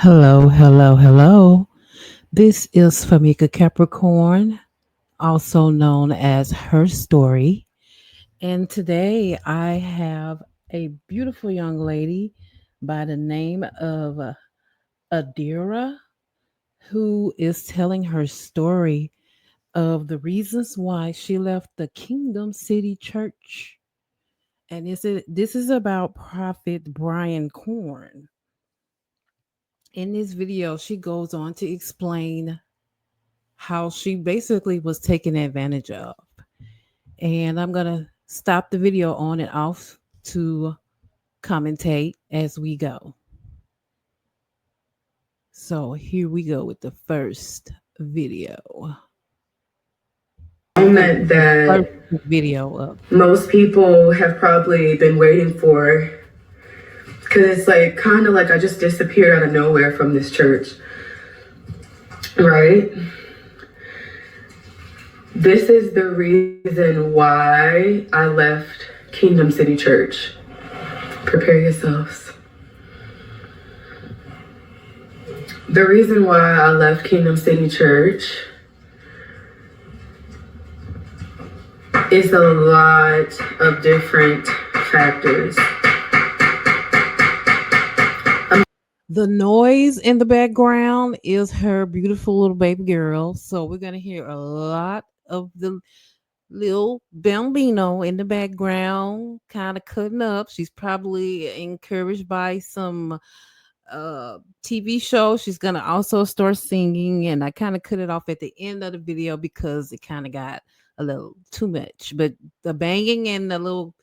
Hello, hello, hello. This is Famika Capricorn, also known as Her Story. And today I have a beautiful young lady by the name of Adira who is telling her story of the reasons why she left the Kingdom City Church. And this is about Prophet Brian Corn. In this video, she goes on to explain how she basically was taken advantage of. And I'm going to stop the video on and off to commentate as we go. So here we go with the first video. Moment that video up. Most people have probably been waiting for, because it's like kind of like I just disappeared out of nowhere from this church, right? This is the reason why I left Kingdom City Church. Prepare yourselves. The reason why I left Kingdom City Church is a lot of different factors. The noise in the background is her beautiful little baby girl. So we're going to hear a lot of the little bambino in the background kind of cutting up. She's probably encouraged by some TV show. She's going to also start singing. And I kind of cut it off at the end of the video because it kind of got a little too much. But the banging and the little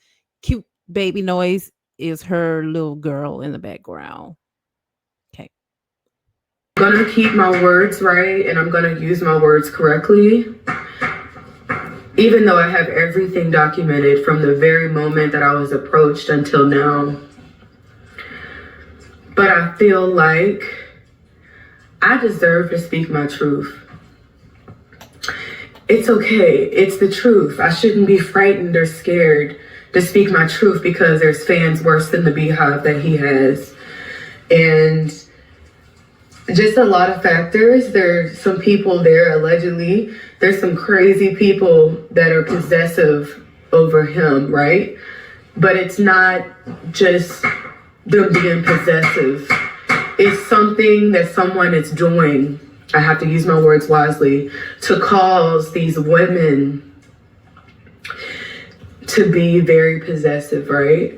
cute baby noise is her little girl in the background. Okay. I'm going to keep my words right and I'm going to use my words correctly. Even though I have everything documented from the very moment that I was approached until now. But I feel like I deserve to speak my truth. It's okay. It's the truth. I shouldn't be frightened or scared to speak my truth because there's fans worse than the beehive that he has. And just a lot of factors. There's some people there, allegedly. There's some crazy people that are possessive over him, right? But it's not just them being possessive. It's something that someone is doing, I have to use my words wisely, to cause these women to be very possessive, right?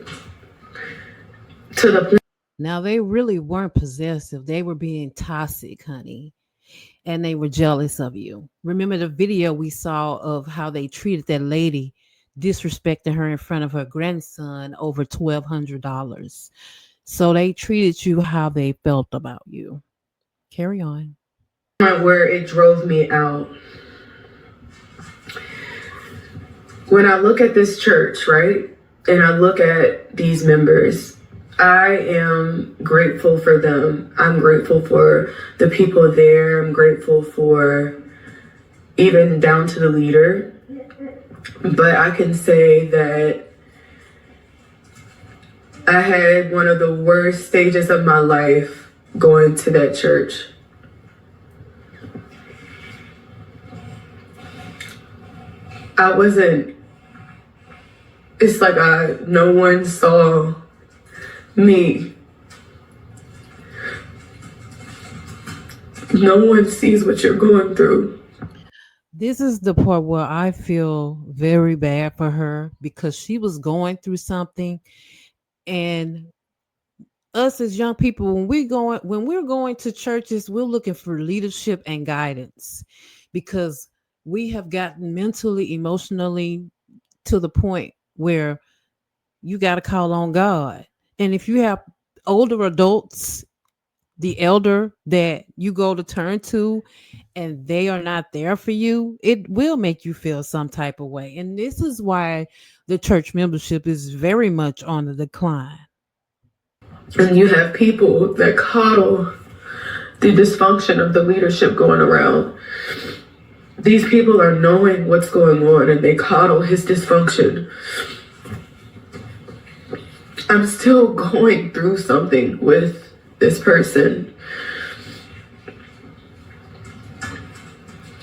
To the point. Now, they really weren't possessive. They were being toxic, honey. And they were jealous of you. Remember the video we saw of how they treated that lady, disrespecting her in front of her grandson over $1,200. So they treated you how they felt about you. Carry on. Where it drove me out. When I look at this church, right, and I look at these members, I am grateful for them. I'm grateful for the people there. I'm grateful for even down to the leader. But I can say that I had one of the worst stages of my life going to that church. It's like no one saw me. No one sees what you're going through. This is the part where I feel very bad for her because she was going through something. And us as young people, when we're going to churches, we're looking for leadership and guidance because we have gotten mentally, emotionally to the point where you got to call on God. And if you have older adults, the elder that you go to turn to, and they are not there for you, it will make you feel some type of way. And this is why the church membership is very much on the decline. And you have people that coddle the dysfunction of the leadership going around. These people are knowing what's going on and they coddle his dysfunction. I'm still going through something with this person.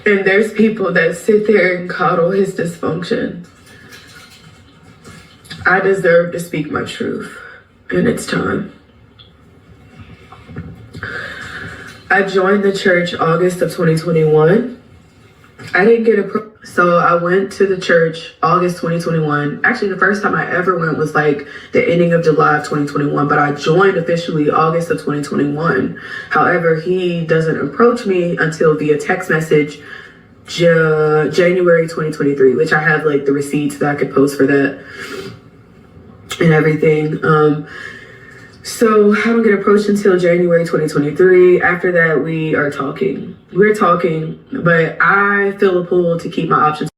And there's people that sit there and coddle his dysfunction. I deserve to speak my truth, and it's time. I joined the church August of 2021. I didn't get approved. So I went to the church August 2021. Actually, the first time I ever went was like the ending of July of 2021, but I joined officially August of 2021. However, he doesn't approach me until via text message January 2023, which I have like the receipts that I could post for that and everything. So I don't get approached until January 2023. After that, we're talking, but I feel a pull to keep my options.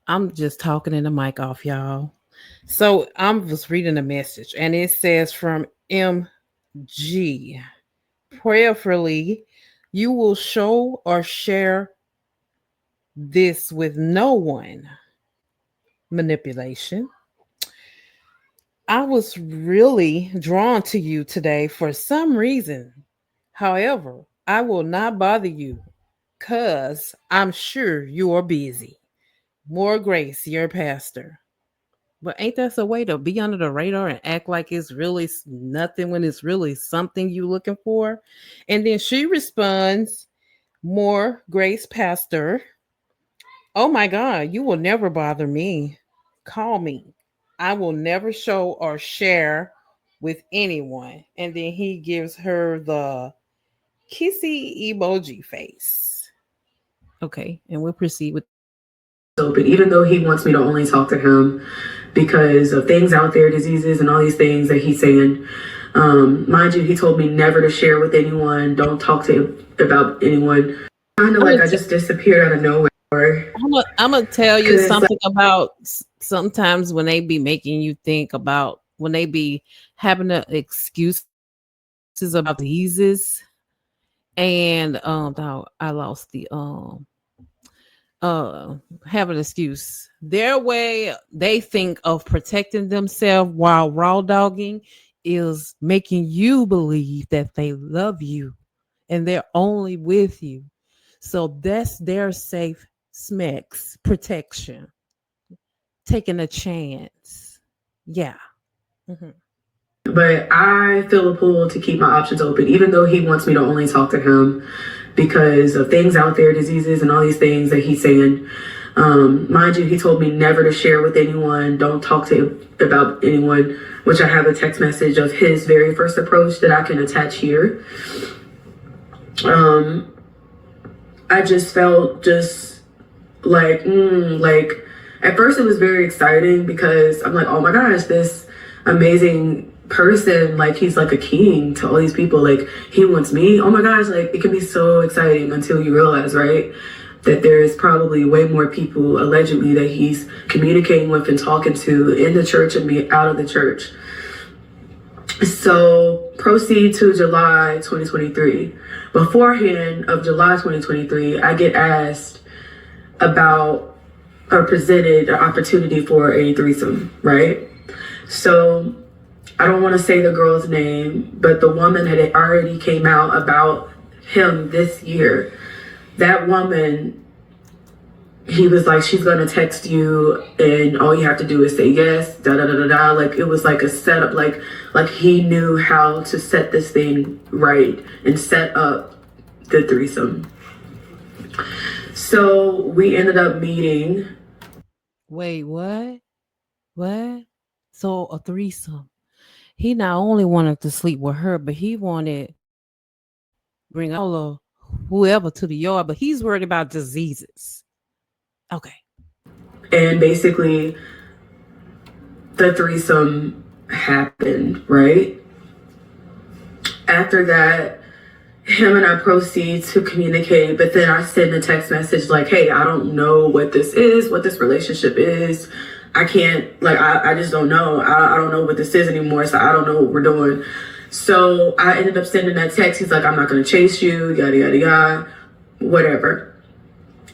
I'm just talking in the mic off, y'all. So I'm just reading a message, and it says from MG. Prayerfully, you will show or share this with no one. Manipulation. I was really drawn to you today for some reason. However, I will not bother you because I'm sure you are busy. More grace, your pastor. But ain't that a way to be under the radar and act like it's really nothing when it's really something you looking for? And then she responds, more grace, pastor. Oh my God, you will never bother me. Call me. I will never show or share with anyone. And then he gives her the kissy emoji face. Okay, and we'll proceed with. Open, even though he wants me to only talk to him because of things out there, diseases, and all these things that he's saying. Mind you, he told me never to share with anyone. Don't talk to him about anyone. Kind of like I just disappeared out of nowhere. I'm gonna tell you Cause something about sometimes when they be making you think about when they be having the excuses about diseases and now I lost the uh have an excuse. Their way they think of protecting themselves while raw dogging is making you believe that they love you and they're only with you. So that's their safe smex protection. Taking a chance. Yeah. Mhm. but I feel a pull to keep my options open, even though he wants me to only talk to him because of things out there, diseases, and all these things that he's saying. Mind you, he told me never to share with anyone. Don't talk to him about anyone, which I have a text message of his very first approach that I can attach here. I just felt just like at first it was very exciting because I'm like, oh my gosh, this amazing person, like he's like a king to all these people, like he wants me. Oh my gosh, like it can be so exciting until you realize, right, that there's probably way more people allegedly that he's communicating with and talking to in the church and be out of the church. So proceed to July 2023. Beforehand of July 2023, I get asked about or presented an opportunity for a threesome, right? So I don't want to say the girl's name, but the woman had already came out about him this year. That woman, he was like, she's gonna text you, and all you have to do is say yes, da da da da da. Like it was like a setup, like he knew how to set this thing right and set up the threesome. So we ended up meeting. Wait, what? What? So a threesome. He not only wanted to sleep with her, but he wanted bring all of whoever to the yard, but he's worried about diseases. Okay. And basically, the threesome happened, right? After that, him and I proceed to communicate, but then I send a text message like, hey, I don't know what this is, what this relationship is. I can't, like, I just don't know. I don't know what this is anymore, so I don't know what we're doing. So I ended up sending that text. He's like, I'm not going to chase you, yada, yada, yada, whatever.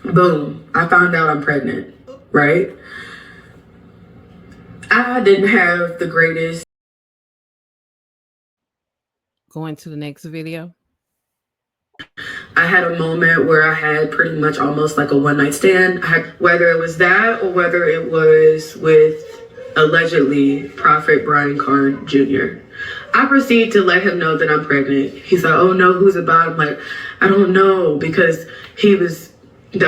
Boom. I found out I'm pregnant, right? I didn't have the greatest. Going to the next video. I had a moment where I had pretty much almost like a one night stand. Whether it was that or whether it was with allegedly Prophet Brian Corn Jr. I proceed to let him know that I'm pregnant. He's like, oh no, who's about? I'm like, I don't know, because the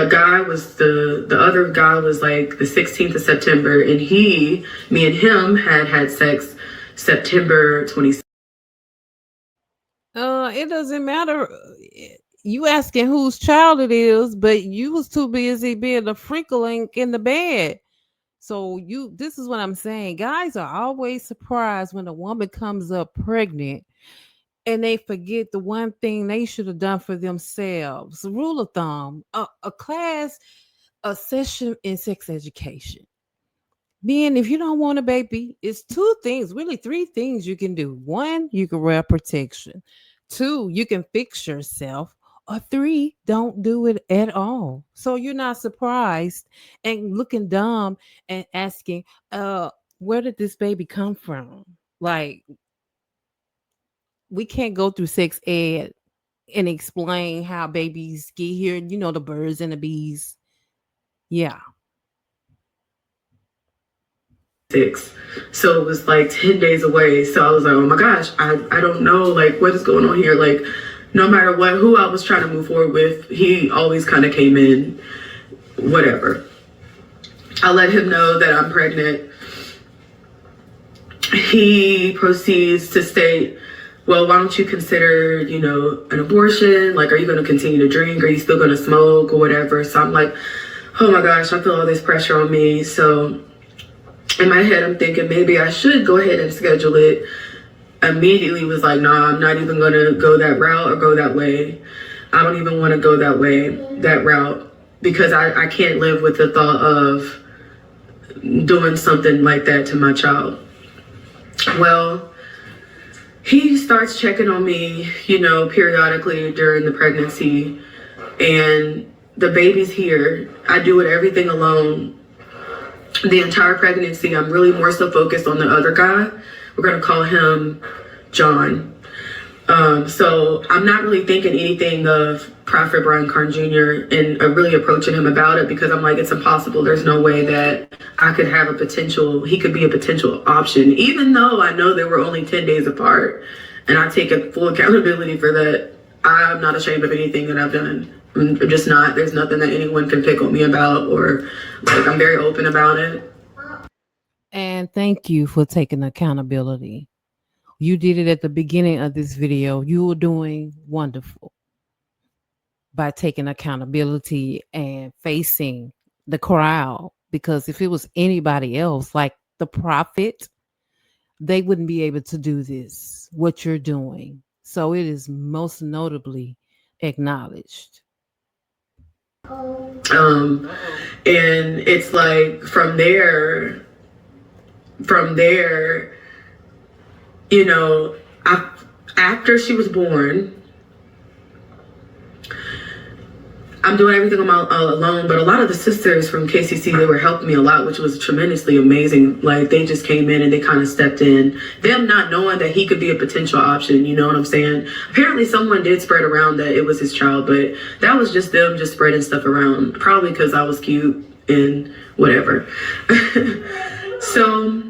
other guy was like the 16th of September, and me and him had sex September 26th. It doesn't matter. You asking whose child it is, but you was too busy being a freakling in the bed. So this is what I'm saying. Guys are always surprised when a woman comes up pregnant and they forget the one thing they should have done for themselves. Rule of thumb, a session in sex education. Being, if you don't want a baby, it's two things, really three things you can do. One, you can wear protection. Two, you can fix yourself. Or three, don't do it at all. So you're not surprised and looking dumb and asking, where did this baby come from? Like, we can't go through sex ed and explain how babies get here, the birds and the bees. Yeah. So it was like 10 days away. So I was like, oh my gosh, I don't know, like, what is going on here? Like, no matter who I was trying to move forward with, he always kind of came in, whatever. I let him know that I'm pregnant. He proceeds to state, well, why don't you consider, an abortion? Like, are you going to continue to drink? Are you still going to smoke or whatever? So I'm like, oh my gosh, I feel all this pressure on me. So in my head, I'm thinking maybe I should go ahead and schedule it. Immediately was like, nah, I'm not even going to go that route or go that way. I don't even want to go that route, because I can't live with the thought of doing something like that to my child. Well, he starts checking on me, periodically during the pregnancy, and the baby's here. I do everything alone. The entire pregnancy, I'm really more so focused on the other guy. We're going to call him John. So I'm not really thinking anything of Prophet Brian Corn Jr. and really approaching him about it, because I'm like, it's impossible. There's no way that I could have he could be a potential option, even though I know they were only 10 days apart. And I take a full accountability for that. I'm not ashamed of anything that I've done. I'm just not. There's nothing that anyone can pick on me about, or like, I'm very open about it. And thank you for taking accountability. You did it at the beginning of this video. You were doing wonderful by taking accountability and facing the crowd. Because if it was anybody else, like the prophet, they wouldn't be able to do this, what you're doing. So it is most notably acknowledged. And it's like from there, you know, after she was born, I'm doing everything on my all alone. But a lot of the sisters from KCC, they were helping me a lot, which was tremendously amazing. Like they just came in and they kind of stepped in, them not knowing that he could be a potential option. You know what I'm saying? Apparently, someone did spread around that it was his child, but that was just them just spreading stuff around. Probably because I was cute and whatever. So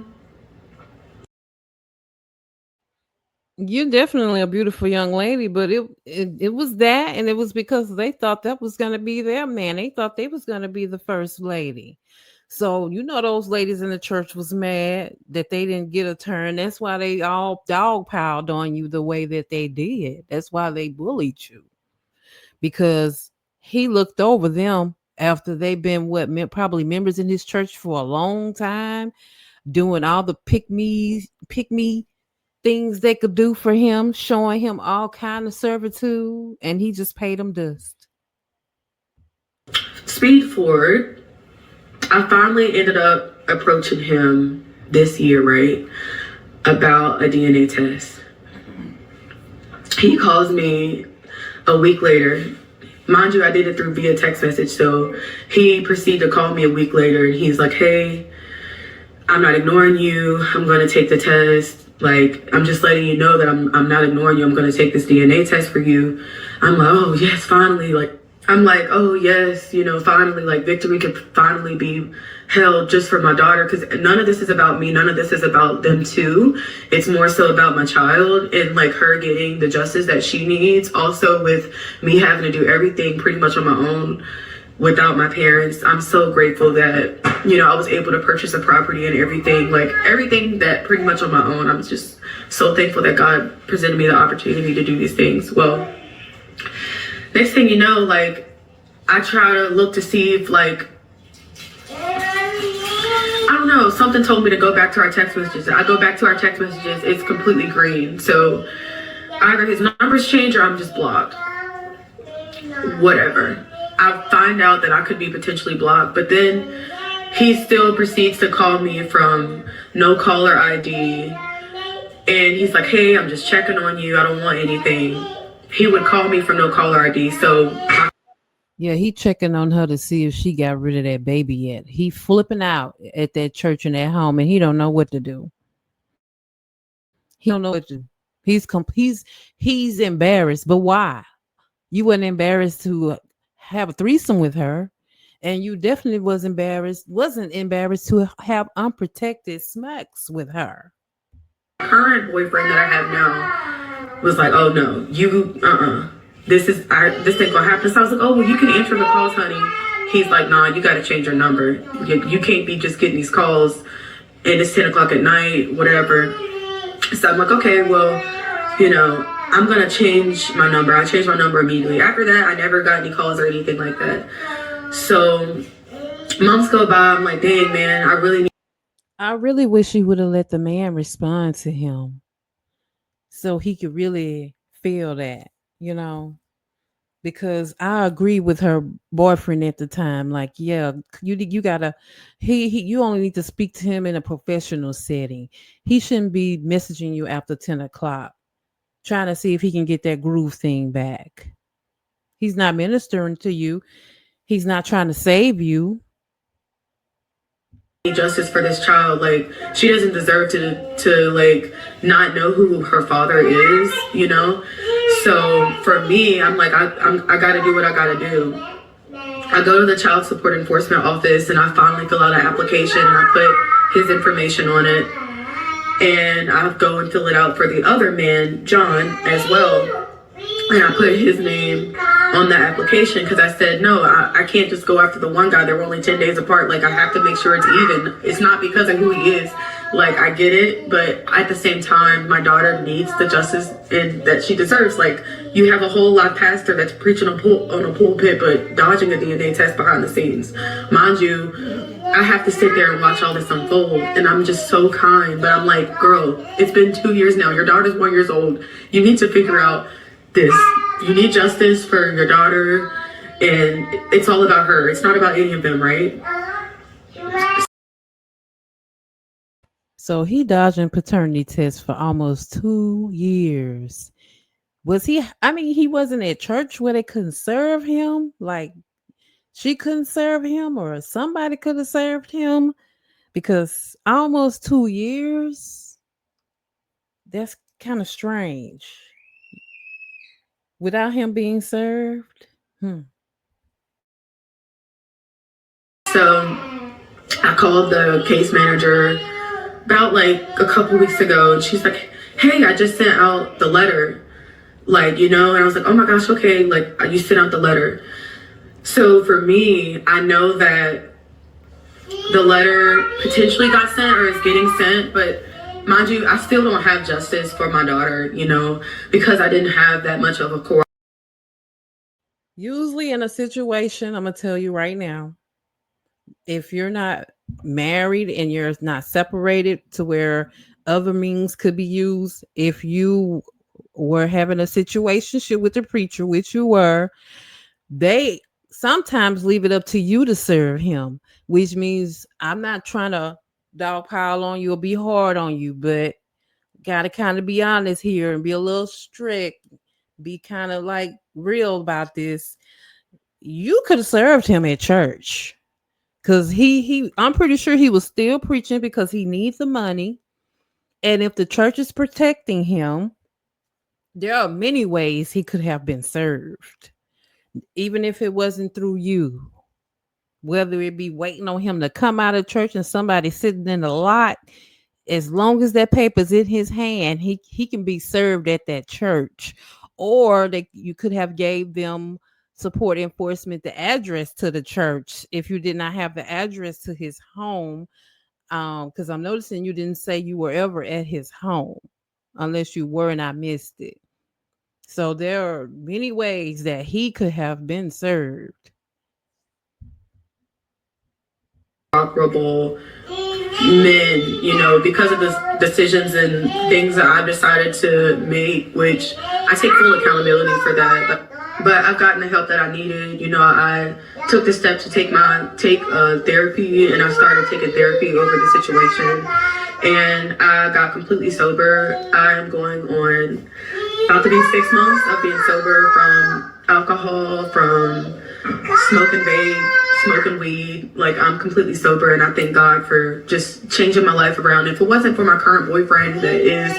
You're definitely a beautiful young lady, but it was that, and it was because they thought that was going to be their man. They thought they was going to be the first lady. So you know those ladies in the church was mad that they didn't get a turn. That's why they all dog piled on you the way that they did. That's why they bullied you, because he looked over them after they've been probably members in his church for a long time, doing all the pick me things they could do for him, showing him all kind of servitude, and he just paid them dust. speed forward, I finally ended up approaching him this year, right, about a DNA test. He calls me a week later. Mind you, I did it through via text message. So he proceeded to call me a week later and he's like, hey, I'm not ignoring you. I'm going to take the test. Like, I'm just letting you know that I'm not ignoring you. I'm going to take this DNA test for you. I'm like, oh, yes, finally. Like, I'm like, oh, yes, you know, finally, like, victory could finally be held just for my daughter. Because none of this is about me. None of this is about them, too. It's more so about my child and, like, her getting the justice that she needs. Also, with me having to do everything pretty much on my own without my parents. I'm so grateful that, you know, I was able to purchase a property and everything, like everything that pretty much on my own. I'm just so thankful that God presented me the opportunity to do these things. Well, next thing you know, like I try to look to see if like, I don't know, something told me to go back to our text messages. I go back to our text messages, it's completely green. So either his numbers change or I'm just blocked. Whatever. I find out that I could be potentially blocked, but then he still proceeds to call me from no caller ID. And he's like, hey, I'm just checking on you. I don't want anything. He would call me from no caller ID. So Yeah, he checking on her to see if she got rid of that baby yet. He flipping out at that church and at home, and he don't know what to do. He don't know what to do. He's embarrassed, but why? You wasn't embarrassed to have a threesome with her, and you definitely wasn't embarrassed to have unprotected smex with her. current boyfriend that I have now was like, oh no, you, this ain't gonna happen. So I was like, oh, well, you can answer the calls, honey. He's like, nah, you gotta change your number. You can't be just getting these calls and it's 10 o'clock at night, whatever. So I'm like, okay, well, you know, I'm gonna change my number. I changed my number immediately. After that, I never got any calls or anything like that. So months go by. I'm like, dang, man, I really wish he would have let the man respond to him so he could really feel that, you know, because I agree with her boyfriend at the time. Like, yeah, you gotta you only need to speak to him in a professional setting. He shouldn't be messaging you after 10 o'clock, trying to see if he can get that groove thing back. He's not ministering to you. He's not trying to save you. need justice for this child. Like, she doesn't deserve to like not know who her father is. You know. So for me, I'm like, I gotta do what I gotta do. I go to the child support enforcement office and I finally fill out an application and I put his information on it. And I go and fill it out for the other man, John, as well. And I put his name on the application because I said, no, I can't just go after the one guy. They were only 10 days apart. Like, I have to make sure it's even. It's not because of who he is. Like, I get it. But at the same time, my daughter needs the justice and that she deserves. Like, you have a whole lot pastor that's preaching on a pulpit, but dodging a DNA test behind the scenes. Mind you, I have to sit there and watch all this unfold. And I'm just so kind. But I'm like, girl, it's been 2 years now. Your daughter's 1 year old. You need to figure out this. You need justice for your daughter, and it's all about her. It's not about any of them, right? So he dodging paternity tests for almost 2 years. Was he? I mean, he wasn't at church where they couldn't serve him. Like, she couldn't serve him or somebody could have served him, because almost 2 years, that's kind of strange without him being served. Hmm. So I called the case manager about like a couple weeks ago, and she's like, "Hey, I just sent out the letter." Like, and I was like, "Oh my gosh, okay, like you sent out the letter." So for me, I know that the letter potentially got sent or is getting sent, but mind you, I still don't have justice for my daughter, because I didn't have that much of a core. Usually in a situation, I'm going to tell you right now, if you're not married and you're not separated to where other means could be used, if you were having a situationship with the preacher, which you were, they sometimes leave it up to you to serve him, which means I'm not trying to dogpile on you or be hard on you, but gotta kind of be honest here and be a little strict, be kind of like real about this. You could have served him at church, because he I'm pretty sure he was still preaching because he needs the money. And if the church is protecting him, there are many ways he could have been served, even if it wasn't through you. Whether it be waiting on him to come out of church and somebody sitting in the lot, as long as that paper's in his hand, he can be served at that church. Or you could have gave them support enforcement the address to the church if you did not have the address to his home. Because I'm noticing you didn't say you were ever at his home, unless you were and I missed it. So there are many ways that he could have been served. Operable men, because of the decisions and things that I've decided to make, which I take full accountability for that. But I've gotten the help that I needed. I took the step to take therapy, and I started taking therapy over the situation. And I got completely sober. I am going on about to be 6 months of being sober from alcohol, from smoking vape, smoking weed. Like, I'm completely sober, and I thank God for just changing my life around. If it wasn't for my current boyfriend that is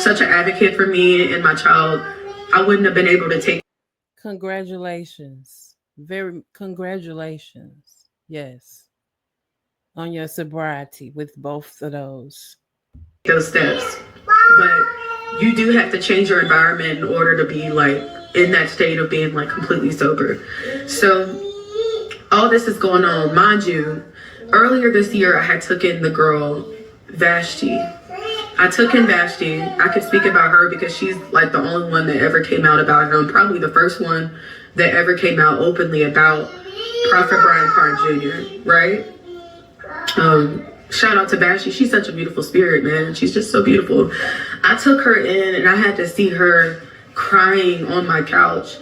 such an advocate for me and my child, I wouldn't have been able to take. Congratulations. Very congratulations. Yes. On your sobriety with both of those steps. But you do have to change your environment in order to be like in that state of being like completely sober. So all this is going on. Mind you, earlier this year I had taken the girl Vashti. I took in Vashti. I could speak about her because she's like the only one that ever came out about him. Probably the first one that ever came out openly about Prophet Brian Corn Jr., right? Shout out to Vashti. She's such a beautiful spirit, man. She's just so beautiful. I took her in and I had to see her crying on my couch,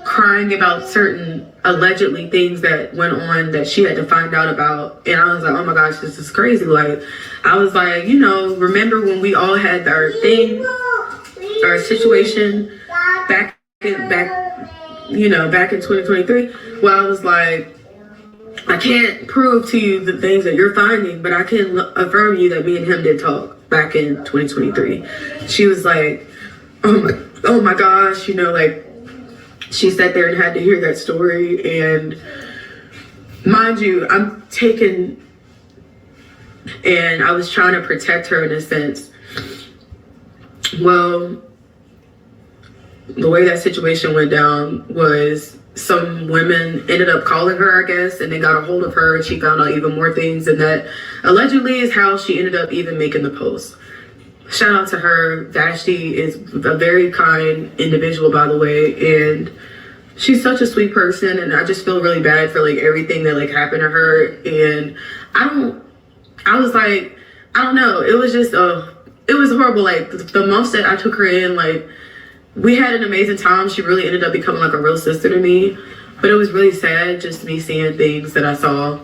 crying about certain allegedly things that went on that she had to find out about. And I was like, oh my gosh, this is crazy. Like, I was like, remember when we all had our thing, our situation back in 2023? Well, I was like, I can't prove to you the things that you're finding, but I can affirm you that me and him did talk back in 2023. She was like, oh my gosh, like, she sat there and had to hear that story. And mind you, I'm taken, and I was trying to protect her in a sense. Well, the way that situation went down was some women ended up calling her, I guess, and they got a hold of her, and she found out even more things. And that allegedly is how she ended up even making the post. Shout out to her. Vashti is a very kind individual, by the way, and she's such a sweet person. And I just feel really bad for like everything that like happened to her. And I was like, I don't know. It was just it was horrible. Like the months that I took her in, like, we had an amazing time. She really ended up becoming like a real sister to me. But it was really sad just me seeing things that I saw.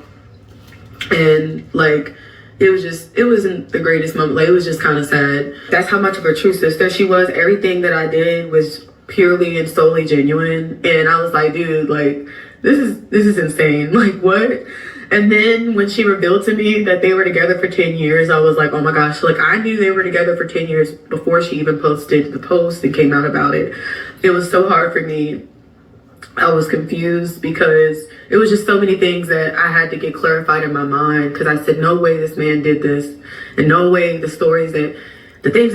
And like, it wasn't the greatest moment. Like, it was just kind of sad. That's how much of a true sister she was. Everything that I did was purely and solely genuine. And I was like, dude, like, this is insane. Like what? And then when she revealed to me that they were together for 10 years, I was like, oh my gosh, like I knew they were together for 10 years before she even posted the post and came out about it. It was so hard for me. I was confused because it was just so many things that I had to get clarified in my mind because I said, no way this man did this, and no way the things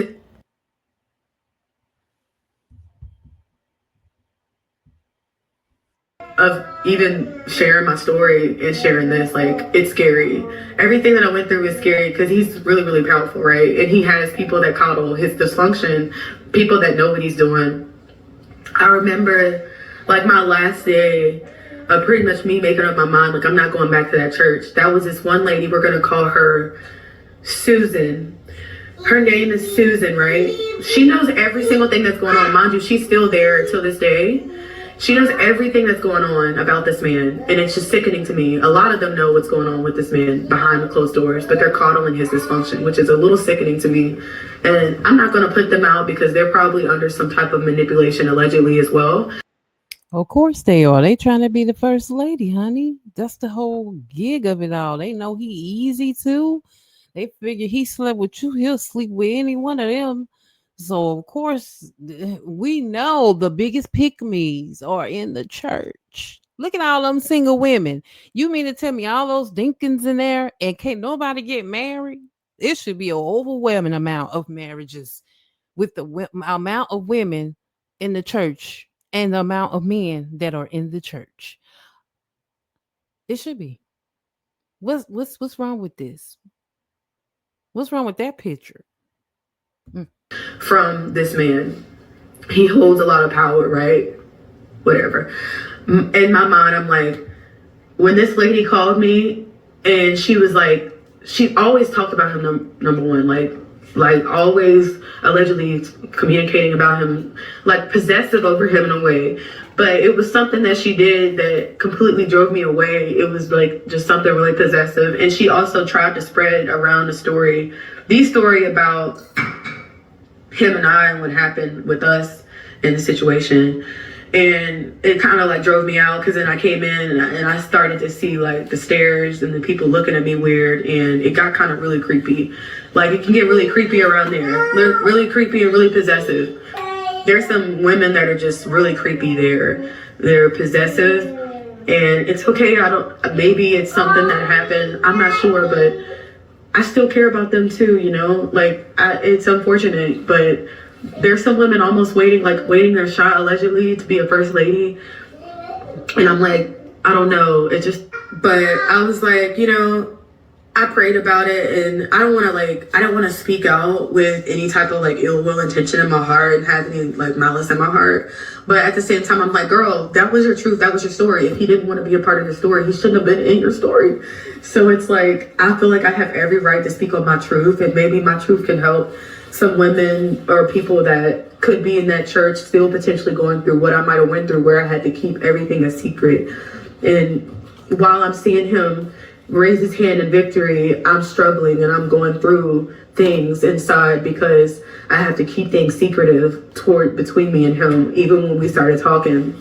of even sharing my story and sharing this, like it's scary. Everything that I went through is scary because he's really, really powerful, right? And he has people that coddle his dysfunction, people that know what he's doing. I remember like my last day of pretty much me making up my mind, like I'm not going back to that church. That was this one lady, we're gonna call her Susan. Her name is Susan, right? She knows every single thing that's going on. Mind you, she's still there till this day. She knows everything that's going on about this man, and it's just sickening to me. A lot of them know what's going on with this man behind the closed doors, but they're coddling his dysfunction, which is a little sickening to me. And I'm not going to put them out because they're probably under some type of manipulation, allegedly, as well. Of course they are. They trying to be the first lady, honey. That's the whole gig of it all. They know he easy too. They figure he slept with you, he'll sleep with any one of them. So of course we know the biggest pick-me's are in the church. Look at all them single women. You mean to tell me all those Dinkins in there and can't nobody get married? It should be an overwhelming amount of marriages with the amount of women in the church and the amount of men that are in the church. It should be. What's wrong with this? What's wrong with that picture? From this man. He holds a lot of power, right? Whatever. In my mind, I'm like, when this lady called me and she was like, she always talked about him, number one, like always allegedly communicating about him, like possessive over him in a way. But it was something that she did that completely drove me away. It was like just something really possessive. And she also tried to spread around the story about him and I and what happened with us in the situation. And it kind of like drove me out because then I came in and I started to see like the stares and the people looking at me weird, and it got kind of really creepy. Like it can get really creepy around there. They're really creepy and really possessive. There's some women that are just really creepy there. They're possessive, and it's okay. Maybe it's something that happened. I'm not sure, but I still care about them too, you know? It's unfortunate, but there's some women almost waiting their shot allegedly to be a first lady. And I'm like, I don't know. But I was like, I prayed about it, and I don't want to speak out with any type of like ill will intention in my heart and have any like malice in my heart. But at the same time, I'm like, girl, that was your truth. That was your story. If he didn't want to be a part of the story, he shouldn't have been in your story. So it's like, I feel like I have every right to speak on my truth, and maybe my truth can help some women or people that could be in that church still potentially going through what I might have went through, where I had to keep everything a secret. And while I'm seeing him raise his hand in victory, I'm struggling and I'm going through things inside because I have to keep things secretive between me and him, even when we started talking.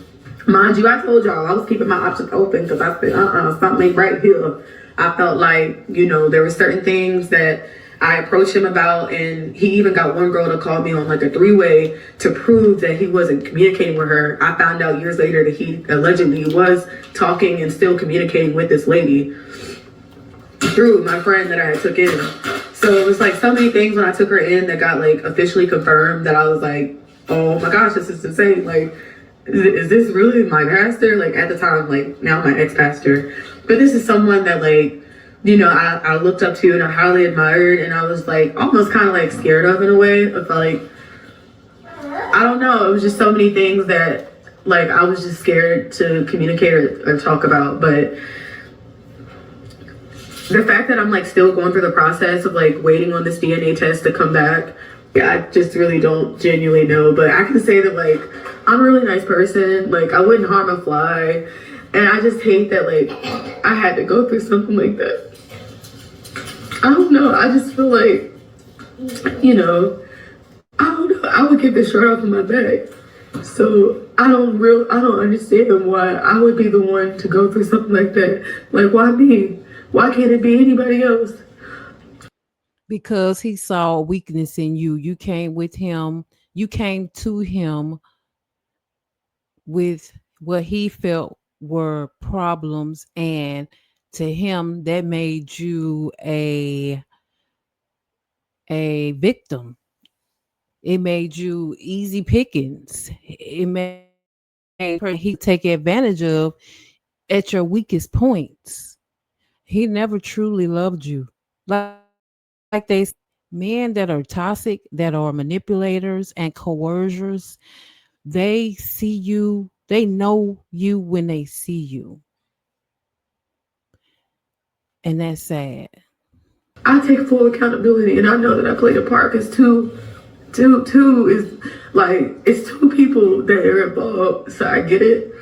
Mind you, I told y'all I was keeping my options open because I said, something ain't right here. I felt like, there were certain things that I approached him about, and he even got one girl to call me on like a three-way to prove that he wasn't communicating with her. I found out years later that he allegedly was talking and still communicating with this lady through my friend that I had took in. So it was like so many things when I took her in that got like officially confirmed that I was like, oh my gosh, this is insane. Like, is this really my pastor? Like at the time, like now my ex-pastor. But this is someone that like, I looked up to and I highly admired, and I was like almost kind of like scared of in a way. Of like, I don't know. It was just so many things that like I was just scared to communicate or talk about. But the fact that I'm like still going through the process of like waiting on this DNA test to come back, I just really don't genuinely know. But I can say that like I'm a really nice person. Like I wouldn't harm a fly. And I just hate that like I had to go through something like that. I don't know. I just feel like, I don't know. I would get the shirt off of my back. So I don't understand why I would be the one to go through something like that. Like, why me? Why can't it be anybody else? Because he saw a weakness in you. You came to him with what he felt were problems, and to him that made you a victim. It made you easy pickings. It made he take advantage of at your weakest points. He never truly loved you. Like they men that are toxic, that are manipulators and coercers, they see you, they know you when they see you. And that's sad. I take full accountability, and I know that I played a part because two is like it's two people that are involved, so I get it.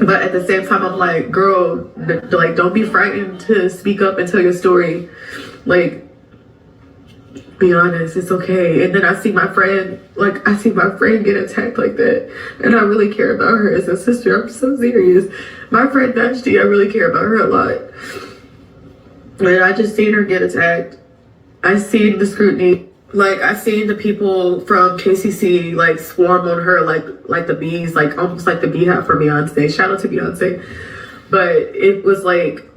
But at the same time, I'm like, girl, like, don't be frightened to speak up and tell your story. Like, be honest, it's okay. And then I see my friend get attacked like that, and I really care about her as a sister. I'm so serious. My friend Vashti, I really care about her a lot. And I just seen her get attacked. I seen the scrutiny. Like, I seen the people from KCC like swarm on her like the bees, like almost like the beehive for Beyonce. Shout out to Beyonce. But it was like,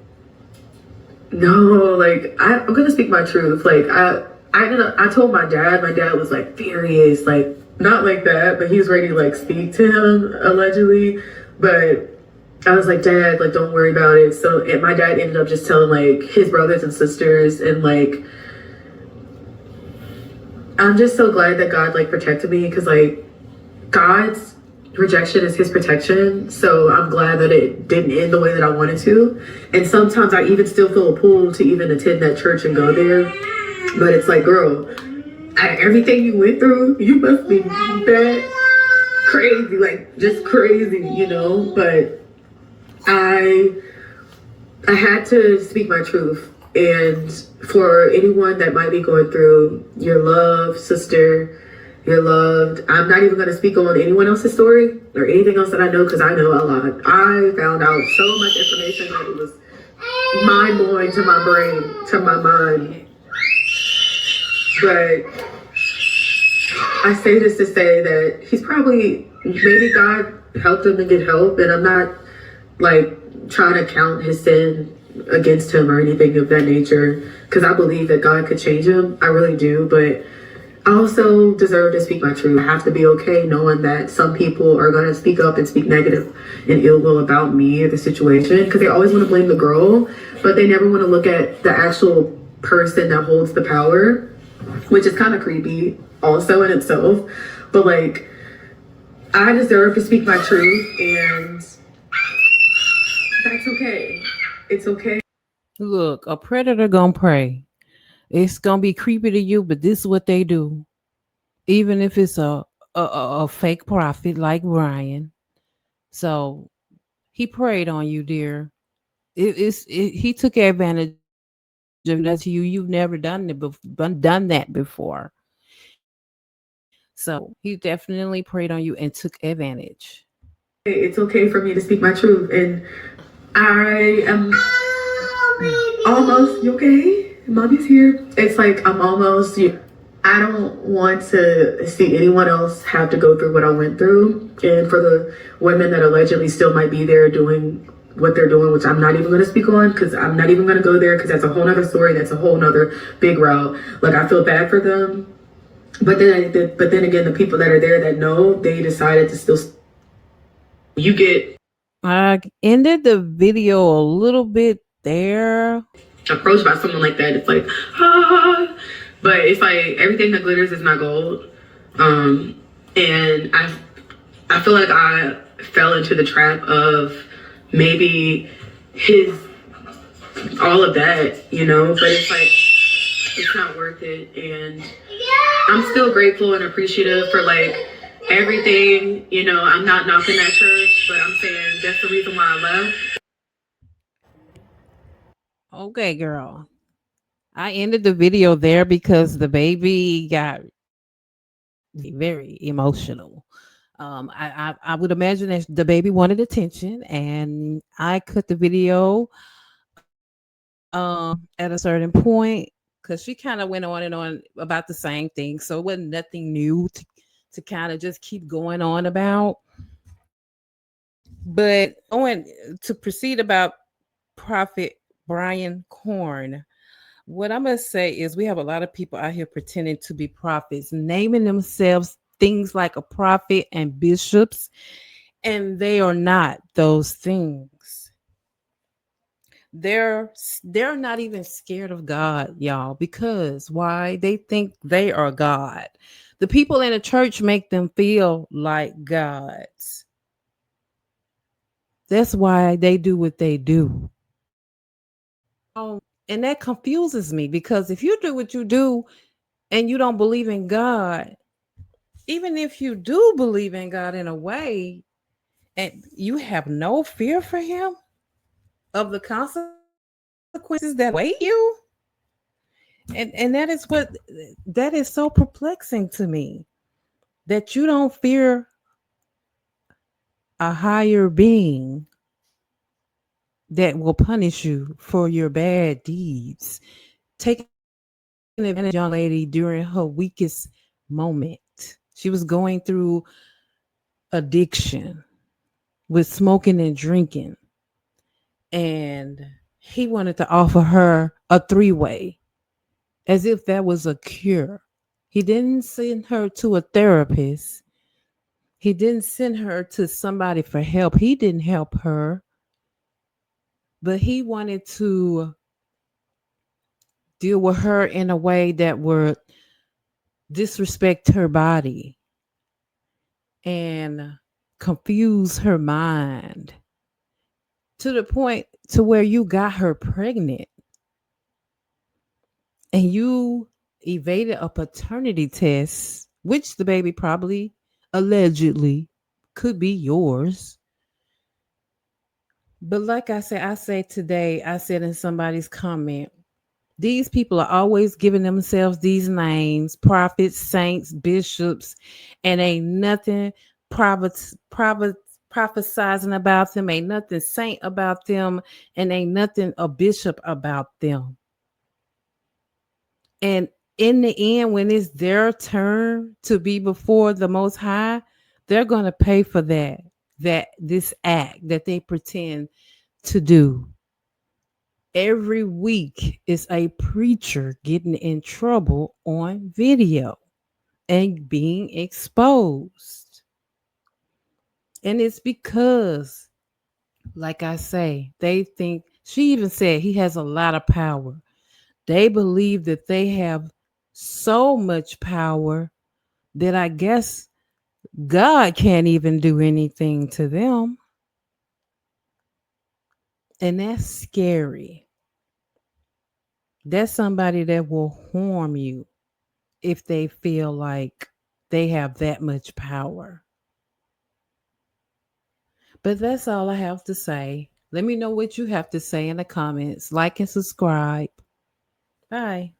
no, like I'm gonna speak my truth. Like I told my dad. My dad was like furious, like not like that, but he was ready to like speak to him allegedly. But I was like, Dad, like don't worry about it. So my dad ended up just telling like his brothers and sisters, and like I'm just so glad that God like protected me, because like God's rejection is his protection. So I'm glad that it didn't end the way that I wanted to. And sometimes I even still feel a pull to even attend that church and go there. But it's like, girl, everything you went through, you must be bad, crazy, like just crazy, you know? But I I had to speak my truth. And for anyone that might be going through, your love, sister, you're loved. I'm not even going to speak on anyone else's story or anything else that I know, because I know a lot. I found out so much information that it was mind blowing to my brain, to my mind. But I say this to say that he's probably, maybe God helped him to get help. And I'm not like trying to count his sin against him or anything of that nature, because I believe that God could change him. I really do. But I also deserve to speak my truth. I have to be okay knowing that some people are going to speak up and speak negative and ill will about me or the situation, because they always want to blame the girl, but they never want to look at the actual person that holds the power, which is kind of creepy also in itself. But like, I deserve to speak my truth, and that's okay. It's okay. Look, a predator gonna prey. It's gonna be creepy to you, but this is what they do. Even if it's a fake prophet like Brian. So he preyed on you, dear. He took advantage of you. That's you. You've never done that before. So he definitely preyed on you and took advantage. It's okay for me to speak my truth. And I am almost, you okay? Mommy's here. It's like I'm almost, I don't want to see anyone else have to go through what I went through. And for the women that allegedly still might be there doing what they're doing, which I'm not even going to speak on, because I'm not even going to go there, because that's a whole nother story. That's a whole nother big route. Like, I feel bad for them. But then again, the people that are there that know, they decided to still, you get I ended the video a little bit there. approached by someone like that. It's like, ah, but it's like everything that glitters is not gold. And I feel like I fell into the trap of maybe his all of that, you know. But it's like, it's not worth it. And I'm still grateful and appreciative for like everything, you know. I'm not knocking that church, but I'm saying that's the reason why I left. Okay, girl. I ended the video there because the baby got very emotional. I would imagine that the baby wanted attention, and I cut the video at a certain point because she kind of went on and on about the same thing. So it wasn't nothing new to kind of just keep going on about. But going to proceed about Prophet Brian Corn, what I must say is we have a lot of people out here pretending to be prophets, naming themselves things like a prophet and bishops, and they are not those things. They're not even scared of God, y'all, because why? They think they are God. The people in the church make them feel like gods. That's why they do what they do. And that confuses me because if you do what you do and you don't believe in God, even if you do believe in God in a way, and you have no fear for him of the consequences that await you, and that is so perplexing to me, that you don't fear a higher being that will punish you for your bad deeds, taking advantage of this young lady during her weakest moment. She was going through addiction with smoking and drinking, and he wanted to offer her a three-way as if that was a cure. He didn't send her to a therapist. He didn't send her to somebody for help. He didn't help her, but he wanted to deal with her in a way that would disrespect her body and confuse her mind to the point to where you got her pregnant and you evaded a paternity test, which the baby probably allegedly could be yours. But like I say today, I said in somebody's comment, these people are always giving themselves these names: prophets, saints, bishops, and ain't nothing prophet, prophesizing about them, ain't nothing saint about them, and ain't nothing a bishop about them. And in the end, when it's their turn to be before the Most High, they're going to pay for that this act that they pretend to do. Every week is a preacher getting in trouble on video and being exposed. And it's because, like I say, they think, she even said he has a lot of power. They believe that they have so much power that I guess God can't even do anything to them. And that's scary. That's somebody that will harm you if they feel like they have that much power. But that's all I have to say. Let me know what you have to say in the comments. Like and subscribe. Bye.